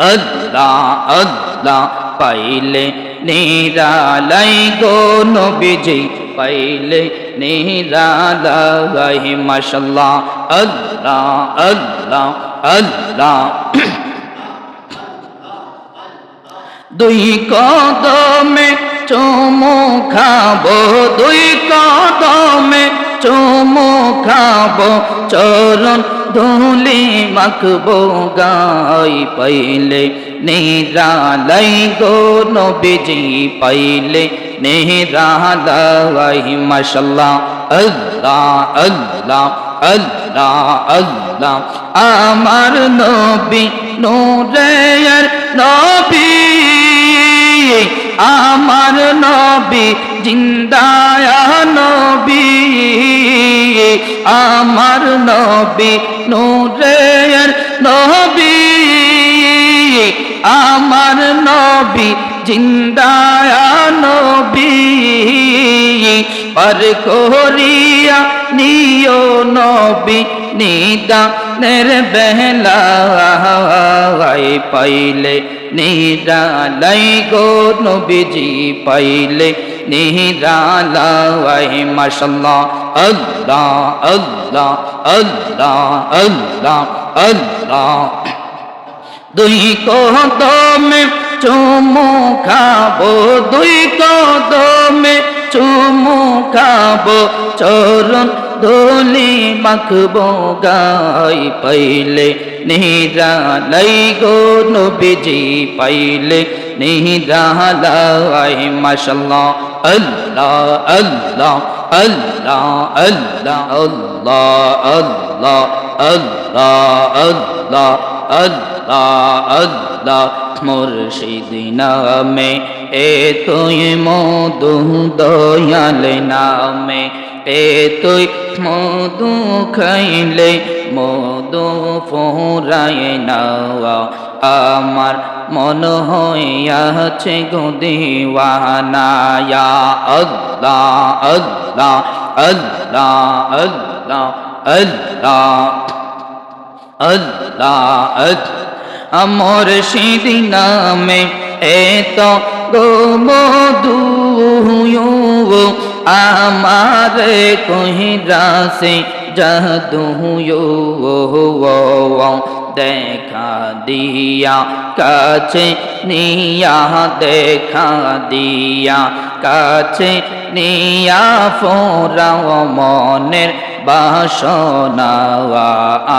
আল্লাহ আল্লাহ পাইলে নিরালাই গো নবীজি পাইলে নিরালাই মাশাআল্লাহ আল্লাহ আল্লাহ আল্লাহ দুই কদমে চুমু খাবো দুই কদমে চুমু খাবো চরণ ধুলি মাখবো গাই পাইলে নিরালাই গো নবীজি পাইলে নিরালাই মাশাআল্লাহ আল্লাহ আল্লাহ আল্লাহ আল্লাহ আমার নবী নূরের নবী আমার নবী জিন্দায়া নবী আমার নবী নূরের নবী আমার নবী জিন্দায়া নবী পার করিয়া নিও নবী নিদানের বেলায় পাইলে নিরালাই গো নবীজি পাইলে নিরালাই মাশাআল্লাহ আল্লাহ আল্লাহ আল্লাহ আল্লাহ আল্লাহ দুই কদমে চুমু খাবো দুই কদমে চুমু খাবো চরণ ধুলি মাখবো গাই পাইলে নিরালাই গো নবীজি পাইলে নিরালাই মাশাআল্লাহ আল্লাহ আল্লাহ আল্লাহ আল্লাহ আল্লাহ আল্লাহ আল্লাহ আল্লাহ আল্লাহ মুর্শিদ নামে এ তুই মধু দয়াল নামে এ তুই মধু খাইলে মধু ফোরায় নাওয়া আমার মন হইয়াছে গো দিওয়ানা ইয়া আল্লাহ আল্লাহ আল্লাহ আল্লাহ আল্লাহ আল্লাহ মুর্শিদ নামে এত গো মধু আমারে কহিরা সে জাদু দেখা দিয়া কাছে নিয়া দেখা দিয়া কাছে নিয়া ফোরাও মনের বাসনা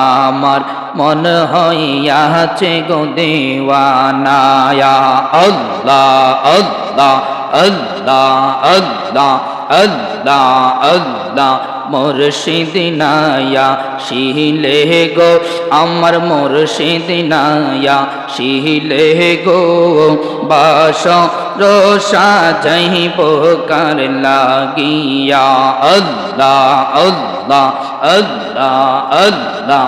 আমার মন হইয়াছে গো দিওয়ানা ইয়া আল্লাহ আল্লাহ আল্লাহ আল্লাহ আল্লাহ আল্লাহ মুর্শিদ নায়া শিলে গো আমার মুর্শিদ নায়া শিলে গো বাস রোশা যাইব কার লাগিয়া আল্লাহ আল্লাহ আল্লাহ আল্লাহ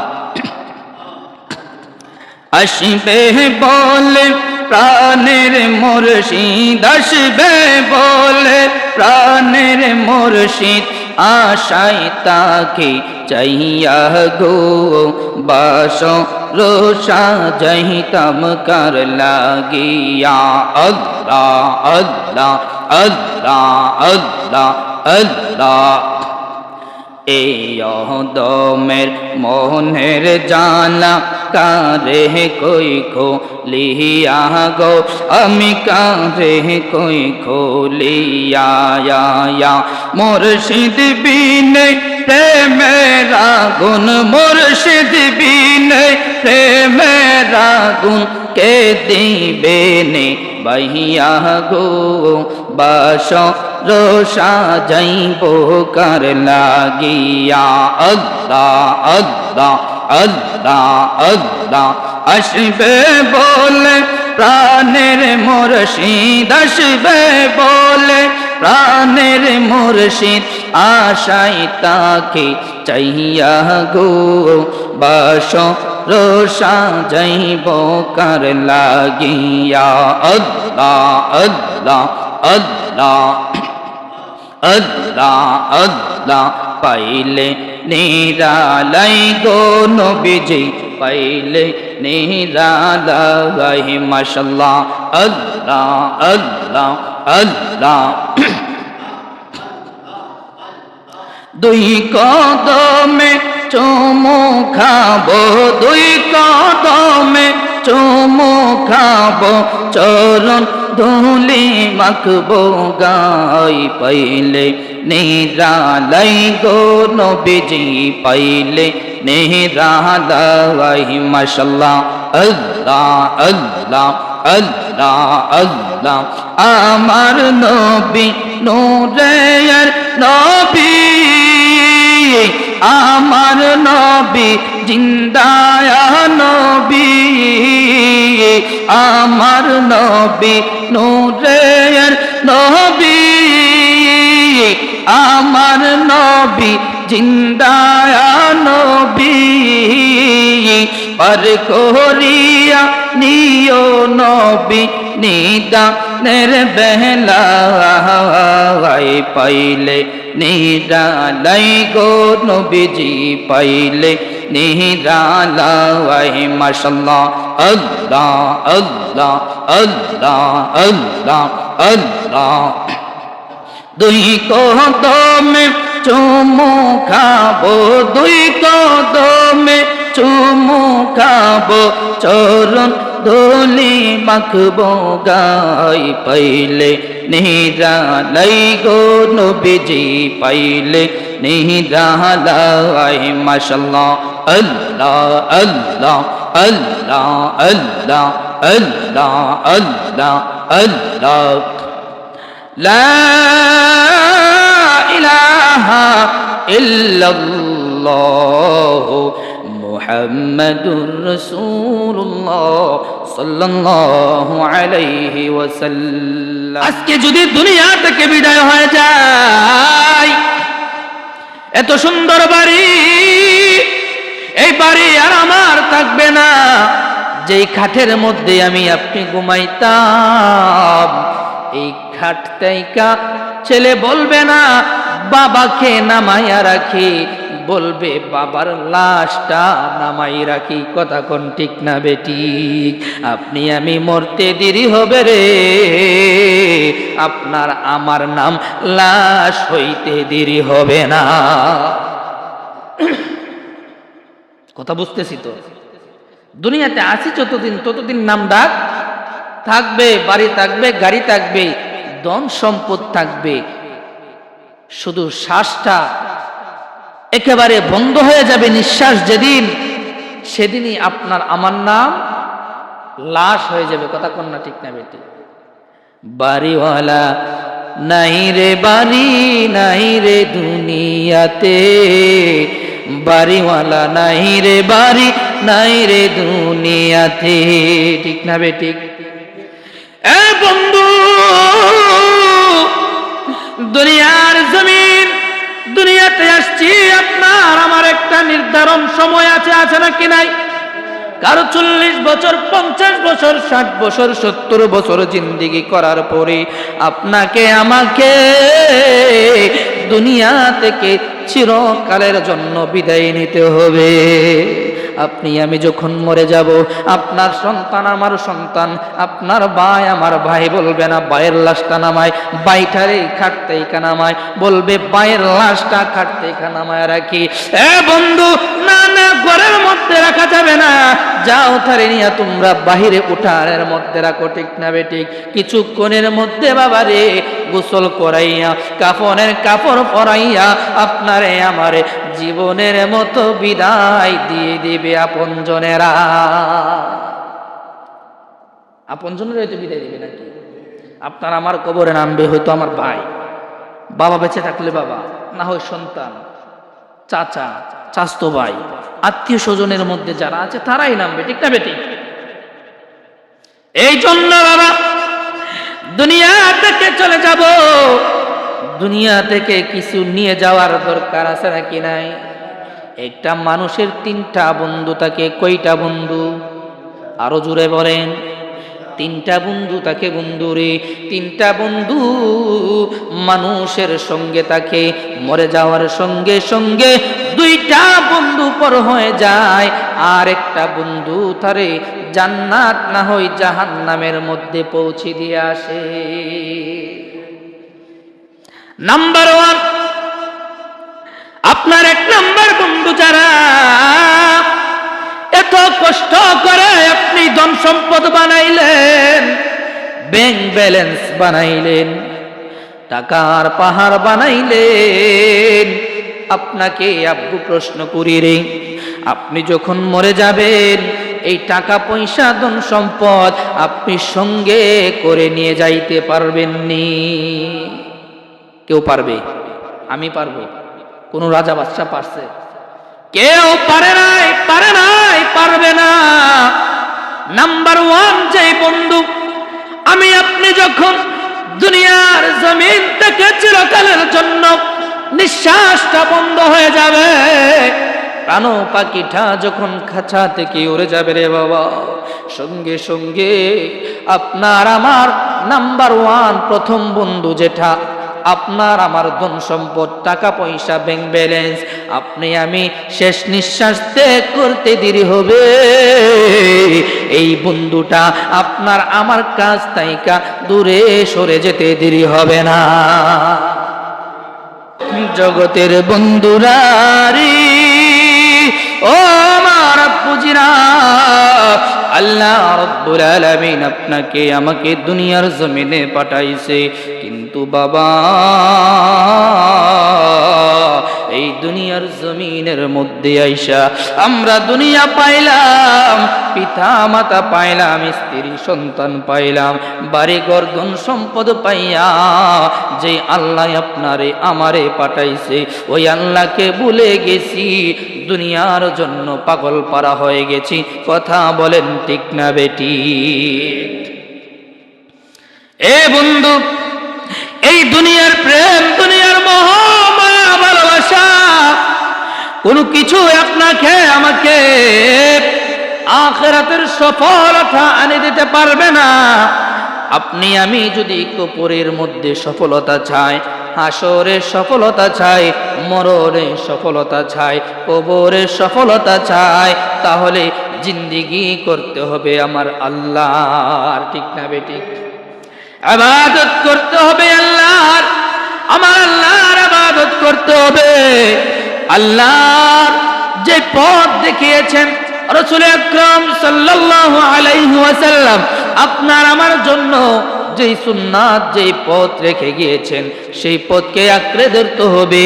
আসবে বলে প্রাণের মুর্শিদ আসবে বলে প্রাণের মুর্শিদ আশায় তাকে চাইয়া গো বাস রোশা যাইতাম কার লাগিয়া আল্লাহ আল্লাহ আল্লাহ আল্লাহ আল্লাহ এই দমের মোহনের জালা কারে কই লিয়া গো আমি কারে কই লিয়া মুর্শিদ বিনে প্রেমের আগুন মুর্শিদ বিনে প্রেমের আগুন কে দিবে নে বহিয়া গো বাস রোশা যাইব কার লাগিয়া আল্লাহ আল্লাহ আল্লাহ আল্লাহ আসবে বলে প্রাণের মুর্শিদ আসবে বলে প্রাণের মুর্শিদ আশায় তাকে চাইয়া গো বাস রোশা যাইব কার লাগিয়া আল্লাহ আল্লাহ আল্লাহ আল্লাহ আল্লাহ পাইলে নিরালাই গো নবীজি পাইলে নিরালাই মাশাআল্লাহ আল্লাহ আল্লাহ আল্লাহ দুই কদমে চুমু খাবো দুই কদমে চুমু খাবো চরণ ধুলি মাখবো গাই পাইলে নিরালাই গো নবীজি পাইলে নিরালাই মাশাআল্লাহ আল্লাহ আল্লাহ আল্লাহ আল্লাহ আমার নবী নূরের নবী আমার নবী জিন্দায়া নবী আমার নবী নূরের নবী আমার নবী জিন্দায়া নবী পার করিয়া নিও নবী নিদানের বেলায় পাইলে নিরালাই গো নবীজি পাইলে নিরালাই মাশাআল্লাহ আল্লাহ আল্লাহ আল্লাহ আল্লাহ আল্লাহ দুই কদমে চুমু খাবো দুই কদমে চুমু খাবো চরণ ধুলি মাখবো গাই পাইলে নিরালাই গো নবীজি পাইলে নিরালাই মাশাআল্লাহ আল্লাহ আল্লাহ আল্লাহ আল্লাহ আল্লাহ আল্লাহ আল্লাহ লা ইলাহা ইল্লাল্লাহ মুহাম্মাদুর রাসূলুল্লাহ সাল্লাল্লাহু আলাইহি ওয়াসাল্লাম আজকে যদি দুনিয়া থেকে বিদায় হয়ে যায় এত সুন্দর বাড়ি এই বাড়ি আর আমার থাকবে না যেই খাটের মধ্যে আমি আপনি ঘুমাইতাম এই খাট থেকে ছেলে বলবে না বাবাকে নামাইয়া রাখি বলবে বাবার লাশটা নামাই রাখি কথা কোন ঠিক না বেঠিক আপনি আমি মরতে দেরি হবে রে আপনার আমার নাম লাশ হইতে দেরি হবে না কথা বুঝতেছি তো দুনিয়াতে আছি যতদিন ততদিন নাম ডাক থাকবে বাড়ি থাকবে গাড়ি থাকবে ধন সম্পদ থাকবে শুধু শ্বাসটা একেবারে বন্ধ হয়ে যাবে নিঃশ্বাস যেদিন সেদিনই আপনার আমার নাম লাশ হয়ে যাবে কথা কোন না ঠিক না বেটি বাড়িওয়ালা নাই রে বাড়ি নাই রে দুনিয়াতে বাড়িওয়ালা নাই রে বাড়ি নাই রে দুনিয়াতে ঠিক না বেটি এ বন্ধু দুনিয়ার জমিন দুনিয়াতে আসছি আপনার আমার একটা নির্ধারণ সময় আছে নাকি নাই কারো 40 বছর 50 বছর 60 বছর 70 বছর জিন্দেগি করার পরে আপনাকে আমাকে দুনিয়া থেকে চিরকালের জন্য বিদায় নিতে হবে আপনি আমি যখন মরে যাব আপনার সন্তান আমার সন্তান আপনার ভাই আমার ভাই বলবে না ভাইয়ের লাশটা নামায় বাইটারে খাটতে নামায় বলবে ভাইয়ের লাশটা খাটতে নামায় রাখি এ বন্ধু না না ঘরের মধ্যে রাখা যাবে না যাও তারে নিয়ে তোমরা বাহিরে উঠানের মধ্যে রাখো ঠিক না বেঠিক কিছুক্ষণের মধ্যে বাবারে গোসল করাইয়া কাফনের কাপড় পরাইয়া আপনারে আমারে জীবনের মতো বিদায় দিয়ে দিবে আপনজনেরা হয়তো বিদায় দিবে নাকি আপনার আমার কবরে নামবে হয়তো আমার ভাই বাবা বেঁচে থাকলে বাবা না হয় সন্তান চাচা চাচতো ভাই আত্মীয় স্বজনের মধ্যে যারা আছে তারাই নামবে ঠিক না বেটি এই জন্য বাবা দুনিয়া থেকে চলে যাব দুনিয়া থেকে কিছু নিয়ে যাওয়ার দরকার আছে নাকি নাই একটা মানুষের 3টা বন্ধু থাকে কয়টা বন্ধু আরো জোরে বলেন তিনটা বন্ধু তাকে বন্ধুরে, তিনটা বন্ধু মানুষের সঙ্গে তাকে মরে যাওয়ার সঙ্গে সঙ্গে দুইটা বন্ধু পর হয়ে যায়, আর একটা বন্ধু তারে জান্নাত না হই জাহান্নামের মধ্যে পৌঁছে দিয়ে আসে। নাম্বার ওয়ান, আপনার এক নাম্বার বন্ধু যারা এত কষ্ট করে আপনি ধন সম্পদ বানাইলেন, ব্যাংক ব্যালেন্স বানাইলেন, টাকার পাহাড় বানাইলেন, আপনাকে আব্বু প্রশ্ন করি রে, আপনি যখন মরে যাবেন এই টাকা পয়সা ধন সম্পদ আপনি সঙ্গে করে নিয়ে যাইতে পারবেননি? কেউ পারবে? আমি পারবো? কোন রাজা বাদশা পারছে? কেউ পারে নাই, পারে নাই, পারবে না। নাম্বার ওয়ান যে বন্ধু, আমি আপনি যখন দুনিয়ার জমিন থেকে চিরকালের জন্য নিঃশ্বাসটা বন্ধ হয়ে যাবে, প্রাণ পাখিটা যখন খাঁচা থেকে উড়ে যাবে রে বাবা, সঙ্গে সঙ্গে আপনার আমার নাম্বার ওয়ান প্রথম বন্ধু যেটা আপনার আমার ধন সম্পদ টাকা পয়সা ব্যাংক ব্যালেন্স, আপনি আমি শেষ নিঃশ্বাস ত্যাগ করতে দেরি হবে, এই বন্ধুটা আপনার আমার কাছ থেকে দূরে সরে যেতে দেরি হবে না। জগতের বন্ধুরা রে, ও আমার পুজিরা, আল্লাহ রাব্বুল আলামিন আপনাকে আমাকে দুনিয়ার জমিনে পাঠাইছে, কিন্তু বাবা এই দুনিয়ার জমিনের মধ্যে আইসা আমরা দুনিয়া পাইলাম, পিতা মাতা পাইলাম, স্ত্রী সন্তান পাইলাম, বাড়ি ঘর ধন সম্পদ পাইয়া যে আল্লাহ আপনারে আমারে পাঠাইছে ওই আল্লাহকে ভুলে গেছি, দুনিয়ার জন্য পাগল পারা হয়ে গেছি। কথা বলেন ঠিক না বেটি? এ বন্ধু, এই দুনিয়ার প্রেম, দুনিয়ার মোহ মায়া ভালোবাসা কোনো কিছু আপনাকে আমাকে আখিরাতের সফলতা এনে দিতে পারবে না। আপনি আমি যদি কবরের মধ্যে সফলতা চাই, হাসরে সফলতা চাই, মরণে সফলতা চাই, কবরে সফলতা চাই, তাহলে জিন্দেগি করতে হবে আমার আল্লাহর। ঠিক না বেটি? ইবাদত করতে হবে আল্লাহর, আমার আল্লাহর ইবাদত করতে হবে। আল্লাহর যে পথ দেখিয়েছেন রাসূল আকরাম সাল্লাল্লাহু আলাইহি ওয়াসাল্লাম, আপনার আমার জন্য যেই সুন্নাত, যেই পথ রেখে গিয়েছেন, সেই পথকে আঁকড়ে ধরতে হবে।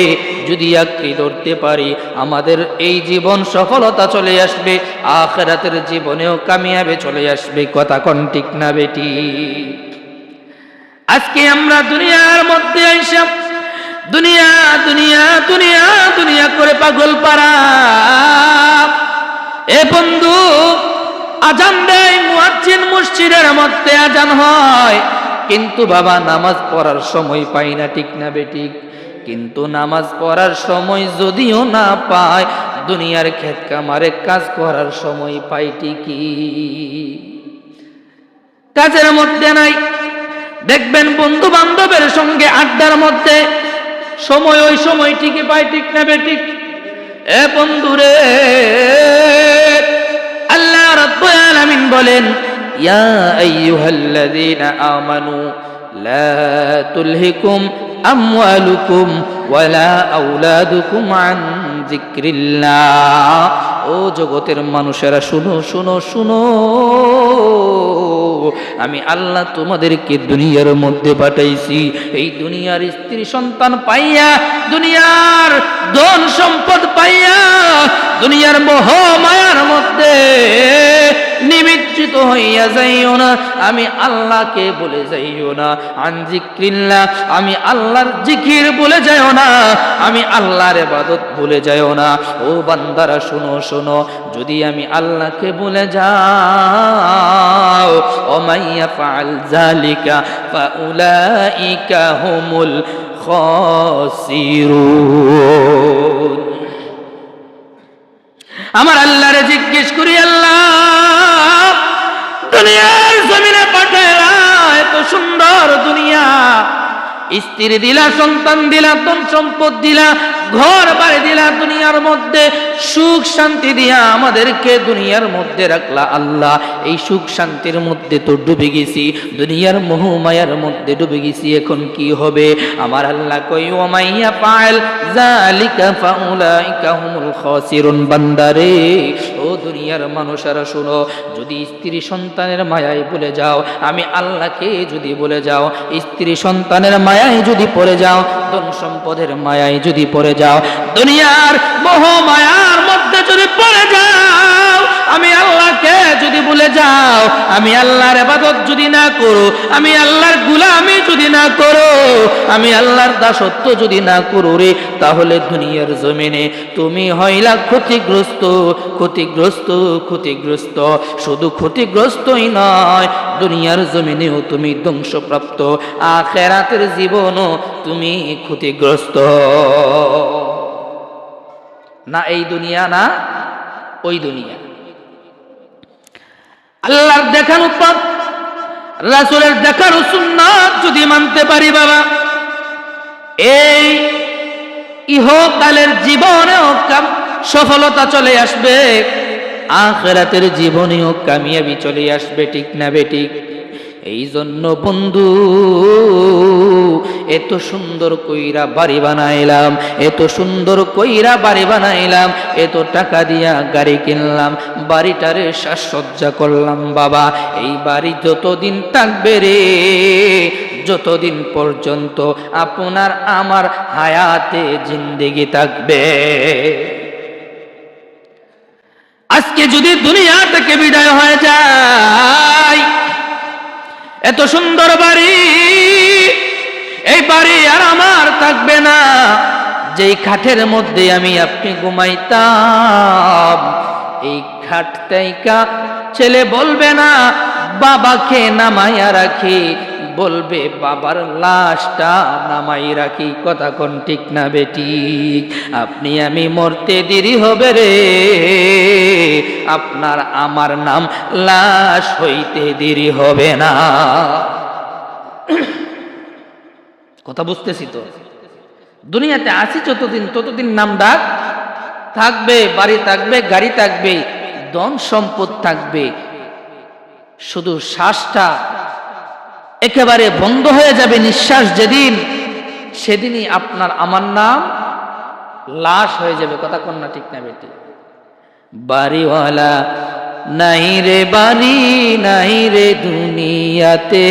যদি আঁকড়ে ধরতে পারি আমাদের এই জীবন সফলতা চলে আসবে, আখিরাতের জীবনেও কামিয়াবি চলে আসবে। কথা কোন ঠিক না বেটি? আজকে আমরা দুনিয়ার মধ্যে আইসা দুনিয়া দুনিয়া দুনিয়া দুনিয়া করে পাগল পারা। এ বন্ধু, আজান দেয় মুয়াজ্জিন, মসজিদের মধ্যে আজান হয়, কিন্তু বাবা নামাজ পড়ার সময় পাই না। ঠিক না বেটি? কিন্তু নামাজ পড়ার সময় যদিও না পায়, দুনিয়ার ক্ষেত কামারে কাজ করার সময় পাই ঠিকই, কাজের মধ্যে নাই। দেখবেন বন্ধু বান্ধবের সঙ্গে আড্ডার মধ্যে সময় ওই সময় ঠিকই পাই। ঠিক না বেটি? এ বন্ধুরে, আল্লাহ রাব্বুল আলামিন বলেন, ইয়া আইয়ুহাল্লাযীনা আমানু লা তুলহিকুম আমওয়ালুকুম ওয়ালা আওলাদুকুম আন যিকরিল্লাহ। ও জগতের মানুষেরা শুনো শুনো শুনো, আমি আল্লাহ তোমাদেরকে দুনিয়ার মধ্যে পাঠাইছি, এই দুনিয়ার স্ত্রী সন্তান পাইয়া, দুনিয়ার ধন সম্পদ পাইয়া, দুনিয়ার মোহ মায়ার মধ্যে নিমজ্জিত হইয়া যাইও না। আমি আল্লাহকে বলে যাইও না, আন যিকরিল্লাহ, আমি আল্লাহর জিকির বলে যাইও না, আমি আল্লাহর ইবাদত ভুলে যাইও না। ও বান্দারা শুনো শোনো, যদি আমি আল্লাহকে ভুলে যাও, ওমাই ইয়াফআল যালিকা ফাউলাইকা হুমুল খাসিরুন। আমার আল্লাহরে জিজ্ঞেস করি, আল্লাহ দুনিয়ার জমিনে পাঠাইলা, এত সুন্দর দুনিয়া, স্ত্রী দিলা, সন্তান দিলা, ধন সম্পদ দিলা, ঘর বাড়ি দিলা, দুনিয়ার মধ্যে সুখ শান্তি দিয়া আমাদেরকে দুনিয়ার মধ্যে রাখলা। আল্লাহ, এই সুখ শান্তির মধ্যে তো ডুবে গেছি, দুনিয়ার মোহ মায়ার মধ্যে ডুবে গেছি, এখন কি হবে? আমার আল্লাহ কই, ওমাইয়া পাইল যালিকা ফাউলাইকা হুমুল খাসিরুন। বান্দারে, ও দুনিয়ার মানুষেরা শুনো, যদি স্ত্রী সন্তানের মায়ায় ভুলে যাও, আমি আল্লাহকে যদি ভুলে যাও, স্ত্রী সন্তানের মায়ায় যদি পড়ে যাও, ধন সম্পদের মায়ায় যদি পড়ে যাও, দুনিয়ার মোহ মায়ার মধ্যে যদি পড়ে যাও, আমি আল্লাহকে যদি ভুলে যাও, আমি আল্লাহর ইবাদত যদি না করো, আমি আল্লাহর গোলামি যদি না করো, আমি আল্লাহর দাসত্ব যদি না করো রে, তাহলে দুনিয়ার জমিনে তুমি হইলা ক্ষতিগ্রস্ত, ক্ষতিগ্রস্ত, ক্ষতিগ্রস্ত। শুধু ক্ষতিগ্রস্তই নয়, দুনিয়ার জমিনেও তুমি ধ্বংসপ্রাপ্ত, আখিরাতের জীবনও তুমি ক্ষতিগ্রস্ত। না এই দুনিয়া, না ওই দুনিয়া। আল্লাহর দেখানো পথ, রাসূলের দেখানো সুন্নাত যদি মানতে পারি বাবা, এই ইহকালের জীবনেও সফলতা চলে আসবে, আখিরাতের জীবনেও কামিয়াবি চলে আসবে, ঠিক না বেঠিক? এই জন্য বন্ধু, এত সুন্দর কইরা বাড়ি বানাইলাম, এত সুন্দর কইরা বাড়ি বানাইলাম, এত টাকা দিয়া গাড়ি কিনলাম, বাড়িটারে সাজসজ্জা করলাম বাবা, এই বাড়ি যতদিন থাকবে রে, যতদিন পর্যন্ত আপনার আমার হায়াতে জিন্দেগি থাকবে, আজকে যদি দুনিয়া থেকে বিদায় হয়ে যায়, এত সুন্দর বাড়ি, এই বাড়ি আর আমার থাকবে না। যেই খাটের মধ্যে আমি আপনি ঘুমাইতাম, এই খাট থেকে ছেলে বলবে না বাবাকে নামাইয়া রাখি, বলবে বাবার লাশটা নামাই রাখি। কথা কোন ঠিক না বেঠিক? আপনি আমি মরতে দেরি হবে রে, আপনার আমার নাম লাশ হইতে দেরি হবে না। কথা বুঝতেছি তো? দুনিয়াতে আছি যতদিন, ততদিন নাম ডাক থাকবে, বাড়ি থাকবে, গাড়ি থাকবে, ধন সম্পদ থাকবে, শুধু শ্বাসটা একেবারে বন্ধ হয়ে যাবে, নিঃশ্বাস যেদিন, সেদিনই আপনার আমার নাম লাশ হয়ে যাবে। কথা কোন না ঠিক না বেটি? বাড়িওয়ালা নাই রে বাড়ি, নাই রে দুনিয়াতে,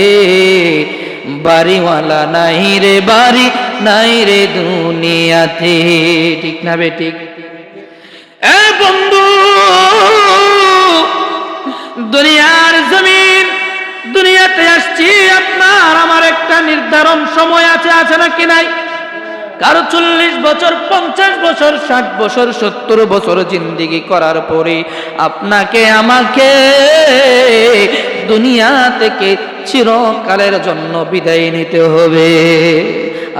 বাড়িওয়ালা নাই রে বাড়ি, নাই রে দুনিয়াতে, ঠিক না বেটি? এ বন্ধু, দুনিয়ার জমিন, দুনিয়াতে আসছি, আপনার আমার একটা নির্ধারণ সময় আছে, আছে নাকি নাই? কারো 40 বছর, 50 বছর, 60 বছর, 70 বছর জিন্দেগি করার পরে আপনাকে আমাকে দুনিয়া থেকে চিরকালের জন্য বিদায় নিতে হবে।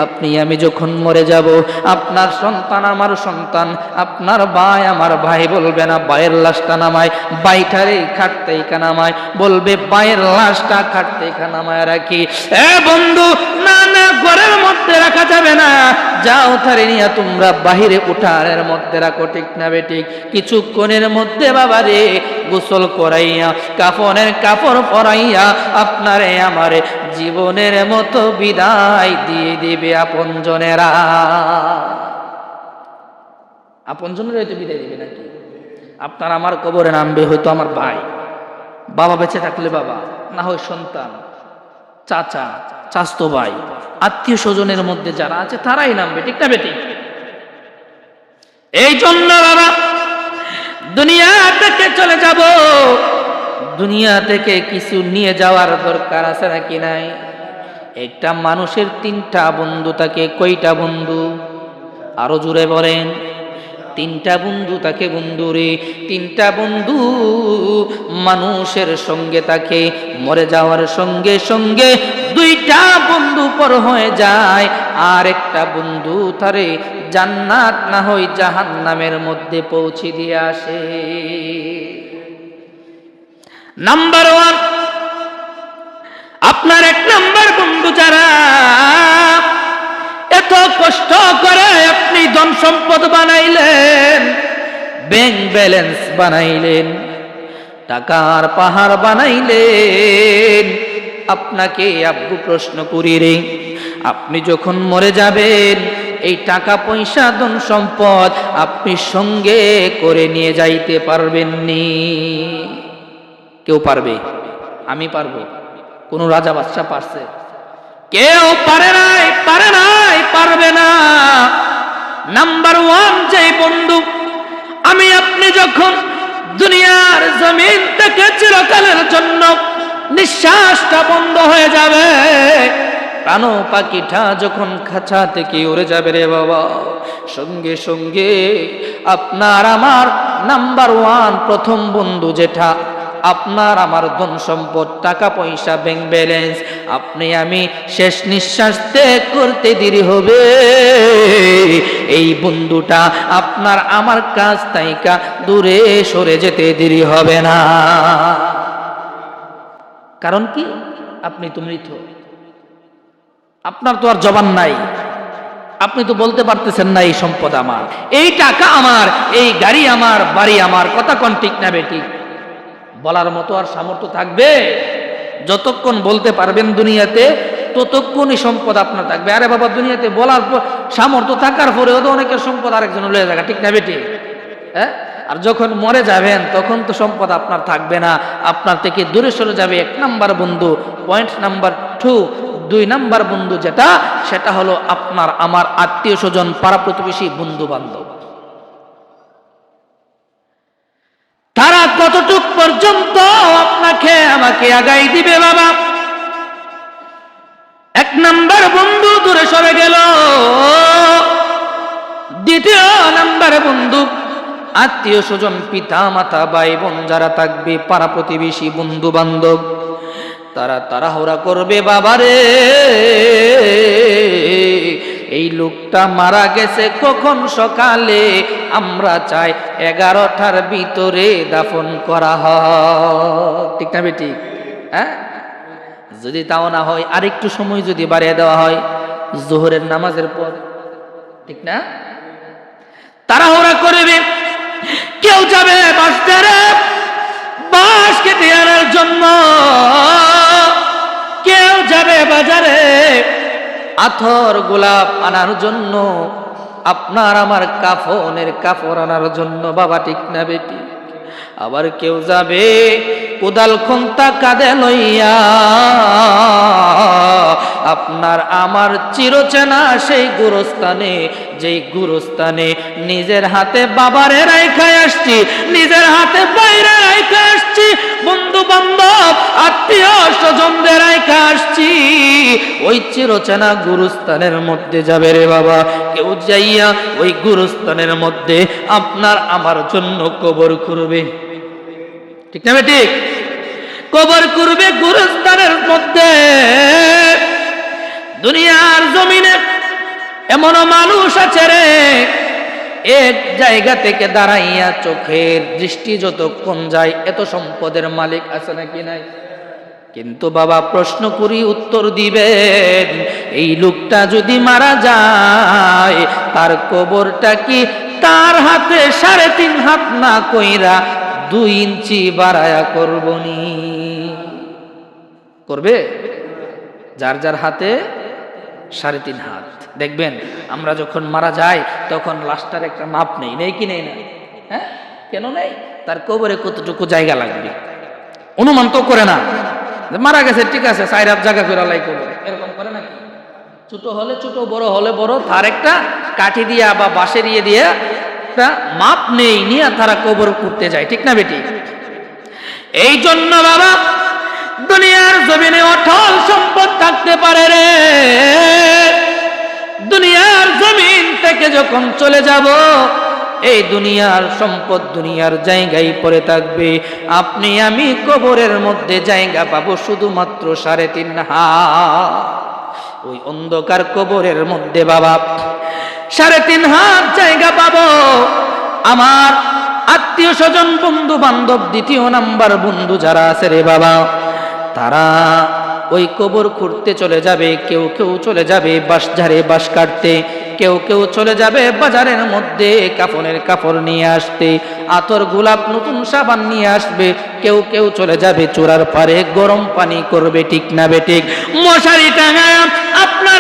আপনি আমি যখন মরে যাব, আপনার সন্তান আমার সন্তান, আপনার ভাই আমার ভাই বলবে না ভাইয়ের লাশটা নামায়, বাইটারে খাটতে নামায়, বলবে ভাইয়ের লাশটা খাটতে নামায় রাখি। এ বন্ধু, না না, ঘরের মধ্যে রাখা যাবে না, যাও তারে নিয়ে তোমরা বাহিরে উঠানের মধ্যে রাখো, ঠিক না বেঠিক? কিছুক্ষণের মধ্যে বাবা রে গোসল করাইয়া, কাফনের কাপড় পরাইয়া আপনারে আমারে জীবনের মতো বিদায় দিয়ে দিবে আপনজনেরা। আপনজনেরা হয়তো বিদায় দিবে নাকি? আপনার আমার কবরে নামবে হয়তো আমার ভাই, বাবা বেঁচে থাকলে বাবা, না হয় সন্তান, চাচা, চাচতো ভাই, আত্মীয় স্বজনের মধ্যে যারা আছে তারাই নামবে, ঠিক না বেটি? এই জন্য বাবা, দুনিয়া থেকে চলে যাব, দুনিয়া থেকে কিছু নিয়ে যাওয়ার দরকার আছে নাকি নাই? একটা মানুষের 3টা বন্ধু থাকে। কয়টা বন্ধু? আরো জোরে বলেন। 3টা বন্ধু থাকে বন্ধু রে। 3টা বন্ধু মানুষের সঙ্গে থাকে, মরে যাওয়ার সঙ্গে সঙ্গে 2টা বন্ধু পর হয়ে যায়, আর একটা বন্ধু তারে জান্নাত না হয় জাহান্নামের মধ্যে পৌঁছে দিয়ে আসে। নাম্বার ওয়ান, আপনার এক নাম্বার বন্ধু যারা এত কষ্ট করে আপনি ধন সম্পদ বানাইলেন, ব্যাংক ব্যালেন্স বানাইলেন, টাকার পাহাড় বানাইলেন, আপনাকে আব্বু প্রশ্ন করি রে, আপনি যখন মরে যাবেন এই টাকা পয়সা ধন সম্পদ আপনি সঙ্গে করে নিয়ে যাইতে পারবেননি? কেউ পারবে? আমি পারবো? কোন রাজা বাদশা পারছে? কেউ পারে নাই, পারে নাই, পারবে না। নাম্বার ওয়ান যে বন্ধু, আমি আপনি যখন দুনিয়ার জমিন থেকে চিরকালের জন্য নিঃশ্বাসটা বন্ধ হয়ে যাবে, প্রাণ পাখিটা যখন খাঁচা থেকে উড়ে যাবে রে বাবা, সঙ্গে সঙ্গে আপনার আমার নাম্বার ওয়ান প্রথম বন্ধু যেটা আপনার আমার ধন সম্পদ টাকা পয়সা ব্যাংক ব্যালেন্স, আপনি আমি শেষ নিঃশ্বাস ত্যাগ করতে দেরি হবে, এই বন্ধুটা আপনার আমার কাছ থেকে দূরে সরে যেতে দেরি হবে না। কারণ কি? আপনি তো মৃত, আপনার তো আর জবান নাই, আপনি তো বলতে পারতেছেন না এই সম্পদ আমার, এই টাকা আমার, এই গাড়ি আমার, বাড়ি আমার। কথা কোন ঠিক না বেটি? বলার মতো আর সামর্থ্য থাকবে? যতক্ষণ বলতে পারবেন দুনিয়াতে ততক্ষণই সম্পদ আপনার থাকবে। আরে বাবা, দুনিয়াতে বলার পর সামর্থ্য থাকার পরেও তো অনেকের সম্পদ আরেকজন লয়ে যাবে, ঠিক না বেটি? হ্যাঁ, আর যখন মরে যাবেন তখন তো সম্পদ আপনার থাকবে না, আপনার থেকে দূরে সরে যাবে এক নাম্বার বন্ধু। পয়েন্ট নাম্বার টু, দুই নাম্বার বন্ধু যেটা, সেটা হলো আপনার আমার আত্মীয় স্বজন, পাড়া প্রতিবেশী, বন্ধু বান্ধব। তারা কতটুক পর্যন্ত আপনাকে আমাকে আগাই দিবে বাবা? এক নাম্বার বন্ধু দূরে সরে গেল, দ্বিতীয় নাম্বার বন্ধু আত্মীয় স্বজন, পিতা মাতা, ভাই বোন যারা থাকবে, পাড়া প্রতিবেশী, বন্ধু বান্ধব, তারা তাড়াহুড়া করবে, বাবারে এই লোকটা মারা গেছে কখন সকালে, আমরা চাই 11টার ভিতরে দাফন করা হয়, ঠিক না বেটি? হ্যাঁ, যদি তাও না হয় আরেকটু সময় যদি বাড়িয়ে দেওয়া হয় জোহরের নামাজের পর, ঠিক না? তাড়াহুড়া করবে, কেউ যাবে বাঁশঝাড়ে বাঁশ কেটে আনার জন্য, কেউ যাবে বাজারে আতর গোলাপ আনার জন্য, আপনার আমার কাফনের কাপড় আনার জন্য, বাবা ঠিক না বেটি? আবার কেউ যাবে কোদাল খন্তা কাঁধে লইয়া আপনার আমার চিরচেনা সেই গুরুস্থানে, যেই গুরুস্থানে নিজের হাতে বাবারে রাইখায় আসছি, নিজের হাতে বাইরে রাইখা আসছি, বন্ধু বান্ধব আত্মীয় স্বজনদের রাইখা আসছি, ওই চিরচেনা গুরুস্থানের মধ্যে যাবে রে বাবা। কেউ যাইয়া ওই গুরুস্থানের মধ্যে আপনার আমার জন্য কবর করবে, ঠিক না ঠিক? কবর করবে গুরুস্থানের মধ্যে। দুনিয়ার জমিনে এমনও মানুষ আছে রে, এক জায়গা থেকে দাঁড়াইয়া চোখের দৃষ্টি যতক্ষণ যায় এত সম্পদের মালিক আছে নাকি নাই? কিন্তু বাবা প্রশ্ন করি, উত্তর দিবেন, এই লোকটা যদি মারা যায় তার কবরটা কি তার হাতে 3.5 হাত না কইরা 2 ইঞ্চি বাড়ায়া করবনি? করবে? যার যার হাতে 3.5 হাত। দেখবেন আমরা যখন মারা যাই তখন লাশটার একটা মাপ নেই, নেই কি নেই না? হ্যাঁ, কেন নেই? তার কবরে কতটুকু জায়গা লাগবে অনুমান তো করে না, মারা গেছে ঠিক আছে 4 হাত জায়গা করে লাই করবে, এরকম করে নাকি? ছোট হলে ছোট, বড় হলে বড়, তার একটা কাঠি দিয়া বা বাঁশের ইয়ে দিয়ে একটা মাপ নেই, নিয়ে তারা কবর করতে যায়, ঠিক না বেটি? এই জন্য বাবা দুনিয়ার জমিনে অটল সম্পদ থাকতে পারে রে, দুনিয়ার জমিন থেকে যখন চলে যাব এই দুনিয়ার সম্পদ দুনিয়ার জায়গায় পড়ে থাকবে, আপনি আমি কবরের মধ্যে জায়গা পাবো শুধুমাত্র 3.5 হাত। ওই অন্ধকার কবরের মধ্যে বাবা 3.5 হাত জায়গা পাবো। আমার আত্মীয় স্বজন, বন্ধু বান্ধব, দ্বিতীয় নাম্বার বন্ধু যারা আছে রে বাবা, তারা ওই কবর খুঁড়তে চলে যাবে। কেউ কেউ চলে যাবে বাঁশঝাড়ে বাঁশ কাটতে, কেউ কেউ চলে যাবে বাজারের মধ্যে কাফনের কাপড় নিয়ে আসতে, আতর গোলাপ নতুন সাবান নিয়ে আসবে। কেউ কেউ চলে যাবে চূড়ার পারে গরম পানি করবে, ঠিক না বেঠিক? মশারি টাঙায় আপনার